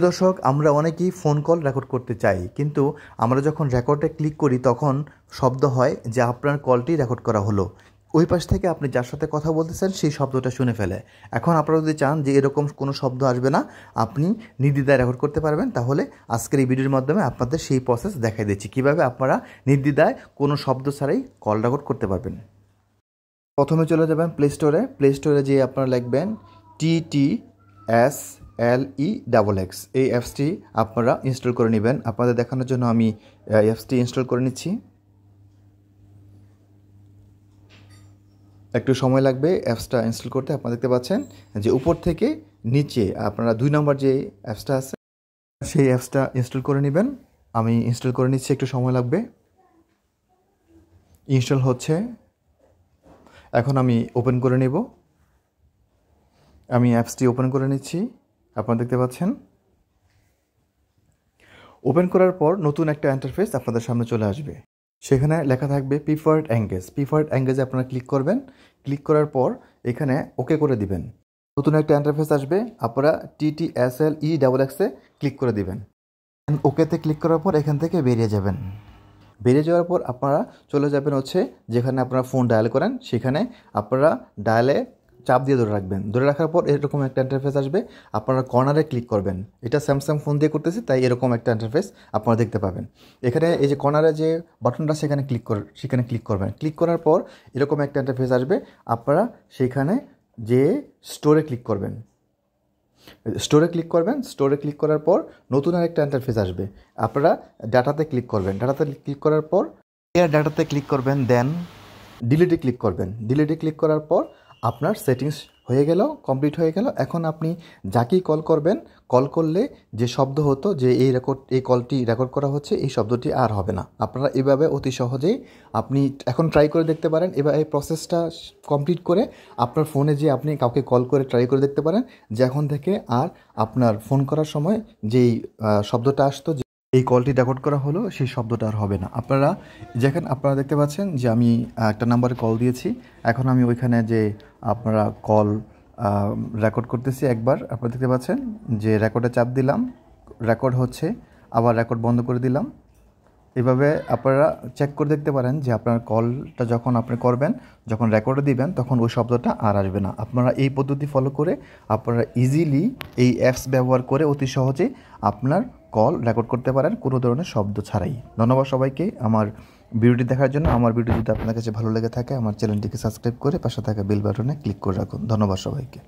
দর্শক, আমরা অনেকেই ফোন কল রেকর্ড করতে চাই, কিন্তু আমরা যখন রেকর্ডে ক্লিক করি তখন শব্দ হয় যে আপনার কলটি রেকর্ড করা হলো। ওই পাশ থেকে আপনি যার সাথে কথা বলতেছেন সেই শব্দটা শুনে ফেলে। এখন আপনারা যদি চান যে এরকম কোনো শব্দ আসবে না, আপনি নির্দ্বিধায় রেকর্ড করতে পারবেন, তাহলে আজকের এই ভিডিওর মাধ্যমে আপনাদের সেই প্রসেস দেখাই দিচ্ছি কীভাবে আপনারা নির্দ্বিধায় কোনো শব্দ ছাড়াই কল রেকর্ড করতে পারবেন। প্রথমে চলে যাবেন প্লে স্টোরে যেয়ে আপনারা লিখবেন TTSLEXX। এই অ্যাপসটি আপনারা ইনস্টল করে নেবেন। আপনাদের দেখানোর জন্য আমি অ্যাপসটি ইনস্টল করে নিচ্ছি। একটু সময় লাগবে অ্যাপসটা ইনস্টল করতে। আপনারা দেখতে পাচ্ছেন যে উপর থেকে নিচে আপনারা 2 নম্বর যে অ্যাপসটা আছে সেই অ্যাপসটা ইনস্টল করে নেবেন। আমি ইনস্টল করে নিচ্ছি, একটু সময় লাগবে। ইনস্টল হচ্ছে, এখন আমি ওপেন করে নেব। আমি অ্যাপসটি ওপেন করে নিচ্ছি। আপনারা দেখতে পাচ্ছেন ওপেন করার পর নতুন একটা ইন্টারফেস আপনাদের সামনে চলে আসবে। সেখানে লেখা থাকবে প্রিফার্ড এঙ্গেজে আপনারা ক্লিক করবেন। ক্লিক করার পর এখানে ওকে করে দিবেন। নতুন একটা ইন্টারফেস আসবে, আপনারা TTSLEXX ক্লিক করে দিবেন। ওকেতে ক্লিক করার পর এখান থেকে বেরিয়ে যাবেন। বেরিয়ে যাওয়ার পর আপনারা চলে যাবেন হচ্ছে যেখানে আপনারা ফোন ডায়াল করেন, সেখানে আপনারা ডায়ালে চাপ দিয়ে ধরে রাখবেন। ধরে রাখার পর এরকম একটা ইন্টারফেস আসবে, আপনারা কর্নারে ক্লিক করবেন। এটা স্যামসাং ফোন দিয়ে করতেছি তাই এরকম একটা ইন্টারফেস আপনারা দেখতে পাবেন। এখানে এই যে কর্নারে যে বাটনটা সেখানে ক্লিক করবেন। ক্লিক করার পর এরকম একটা ইন্টারফেস আসবে, আপনারা সেখানে যে স্টোরে ক্লিক করবেন। স্টোরে ক্লিক করার পর নতুন আরেকটা ইন্টারফেস আসবে, আপনারা ডাটাতে ক্লিক করবেন। ডাটাতে ক্লিক করার পর ডাটাতে ক্লিক করবেন, দেন ডিলিটে ক্লিক করার পর আপনার সেটিংস হয়ে গেল, কমপ্লিট হয়ে গেল। এখন আপনি যাকেই কল করবেন, কল করলে যে শব্দ হতো যে এই কলটি রেকর্ড করা হচ্ছে, এই শব্দটি আর হবে না। আপনারা এভাবে অতি সহজেই আপনি এখন ট্রাই করে দেখতে পারেন। এবার এই প্রসেসটা কমপ্লিট করে আপনার ফোনে যে আপনি কাউকে কল করে ট্রাই করে দেখতে পারেন যে এখন থেকে আর আপনার ফোন করার সময় যেই শব্দটা আসতো, এই কলটি রেকর্ড করা হলো, সেই শব্দটা আর হবে না। আপনারা দেখতে পাচ্ছেন যে আমি একটা নাম্বারে কল দিয়েছি। এখন আমি ওইখানে যে আপনারা কল রেকর্ড করতেছি, একবার আপনারা দেখতে পাচ্ছেন যে রেকর্ডে চাপ দিলাম, রেকর্ড হচ্ছে, আবার রেকর্ড বন্ধ করে দিলাম। এভাবে আপনারা চেক করে দেখতে পারেন যে আপনার কলটা যখন আপনি করবেন, যখন রেকর্ডে দিবেন, তখন ওই শব্দটা আর আসবে না। আপনারা এই পদ্ধতি ফলো করে আপনারা ইজিলি এই অ্যাপস ব্যবহার করে অতি সহজে আপনার কল রেকর্ড করতে পারেন কোনো ধরনের শব্দ ছাড়াই। ধন্যবাদ সবাইকে আমার ভিডিওটি দেখার জন্য। আমার ভিডিও যদি আপনার কাছে ভালো লেগে থাকে, আমার চ্যানেলটিকে সাবস্ক্রাইব করে পাশে থাকা বেল বাটনে ক্লিক করে রাখুন। ধন্যবাদ সবাইকে।